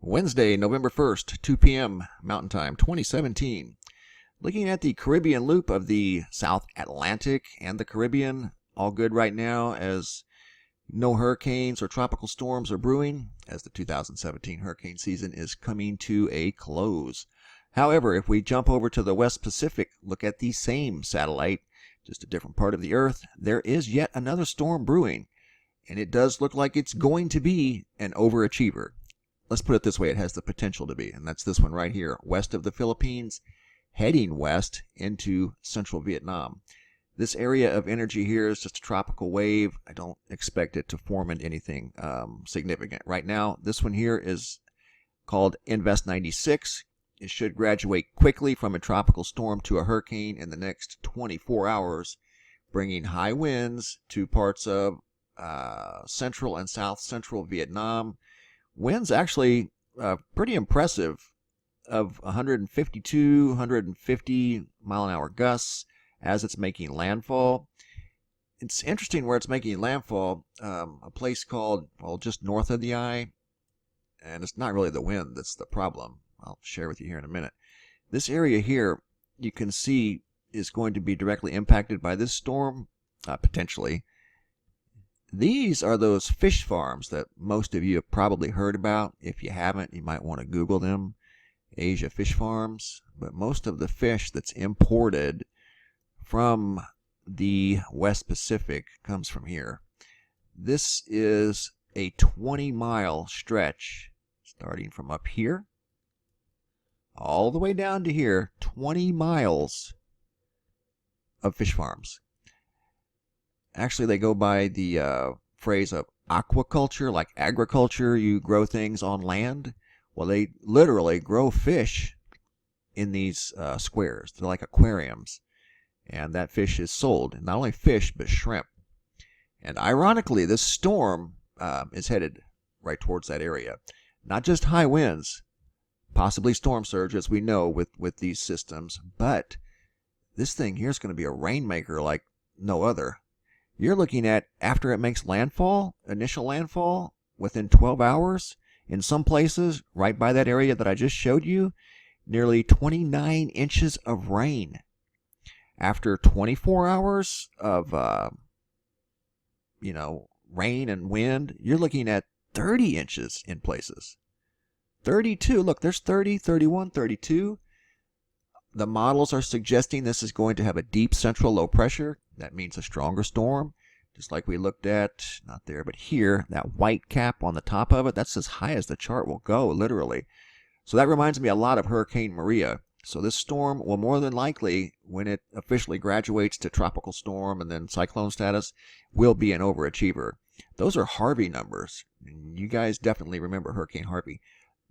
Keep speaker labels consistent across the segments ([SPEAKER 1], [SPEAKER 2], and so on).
[SPEAKER 1] Wednesday, November 1st, 2 p.m. Mountain Time, 2017. Looking at the Caribbean loop of the South Atlantic and the Caribbean, all good right now as no hurricanes or tropical storms are brewing, as the 2017 hurricane season is coming to a close. However, if we jump over to the West Pacific, look at the same satellite, just a different part of the Earth, there is yet another storm brewing, and it does look like it's going to be an overachiever. Let's put it this way, it has the potential to be, and that's this one right here, west of the Philippines, heading west into central Vietnam. This area of energy here is just a tropical wave. I don't expect it to form into anything significant. Right now, this one here is called Invest 96. It should graduate quickly from a tropical storm to a hurricane in the next 24 hours, bringing high winds to parts of central and south central Vietnam. Winds actually pretty impressive, of 152, 150 mile an hour gusts as it's making landfall. It's interesting where it's making landfall, a place called, well, just north of the eye, and it's not really the wind that's the problem. I'll share with you here in a minute. This area here, you can see, is going to be directly impacted by this storm, potentially. These are those fish farms that most of you have probably heard about. If you haven't, you might want to Google them. Asia fish farms. But most of the fish that's imported from the West Pacific comes from here. This is a 20-mile stretch starting from up here all the way down to here. 20 miles of fish farms. Actually, they go by the phrase of aquaculture, like agriculture. You grow things on land. Well, they literally grow fish in these squares. They're like aquariums. And that fish is sold. And not only fish, but shrimp. And ironically, this storm is headed right towards that area. Not just high winds, possibly storm surge, as we know with these systems, but this thing here is going to be a rainmaker like no other. You're looking at, after it makes landfall, initial landfall, within 12 hours, in some places, right by that area that I just showed you, nearly 29 inches of rain. After 24 hours of, rain and wind, you're looking at 30 inches in places. 32, look, there's 30, 31, 32. The models are suggesting this is going to have a deep central low pressure. That means a stronger storm. Just like we looked at, not there, but here, that white cap on the top of it, that's as high as the chart will go, literally. So that reminds me a lot of Hurricane Maria. So this storm will more than likely, when it officially graduates to tropical storm and then cyclone status, will be an overachiever. Those are Harvey numbers. You guys definitely remember Hurricane Harvey.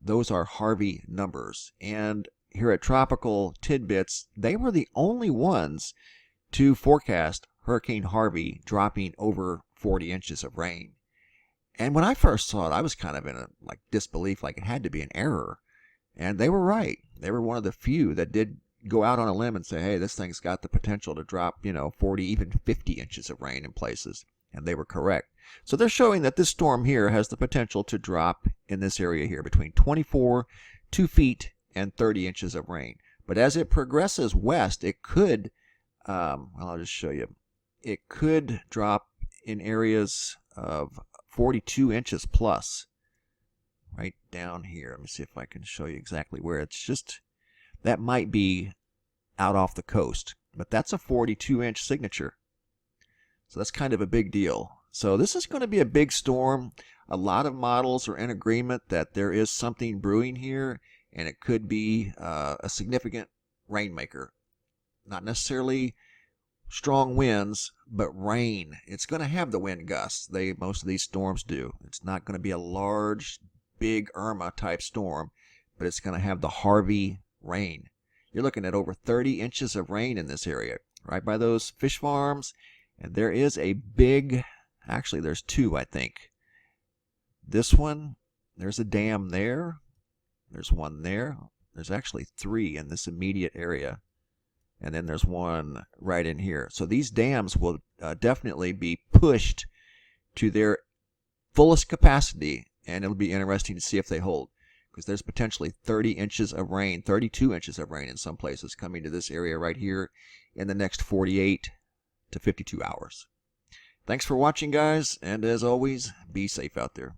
[SPEAKER 1] Those are Harvey numbers. And here at Tropical Tidbits, they were the only ones to forecast Hurricane Harvey dropping over 40 inches of rain. And when I first saw it, I was kind of in a disbelief, like it had to be an error. And they were right. They were one of the few that did go out on a limb and say, hey, this thing's got the potential to drop, 40, even 50 inches of rain in places. And they were correct. So they're showing that this storm here has the potential to drop in this area here between 24, 2 feet, and 30 inches of rain. But as it progresses west, it could, I'll just show you, it could drop in areas of 42 inches plus. Right down here. Let me see if I can show you exactly where. It's just, that might be out off the coast. But that's a 42-inch signature. So that's kind of a big deal. So this is going to be a big storm. A lot of models are in agreement that there is something brewing here, and it could be a significant rainmaker. Not necessarily strong winds, but rain. It's going to have the wind gusts. Most of these storms do. It's not going to be a large, big Irma type storm, but it's going to have the Harvey rain. You're looking at over 30 inches of rain in this area, right by those fish farms. And there is a big, actually there's two, I think. This one, there's a dam there. There's one there. There's actually 3 in this immediate area. And then there's one right in here. So these dams will definitely be pushed to their fullest capacity, and it'll be interesting to see if they hold. because there's potentially 30 inches of rain, 32 inches of rain in some places coming to this area right here in the next 48 to 52 hours. Thanks for watching, guys, and as always, be safe out there.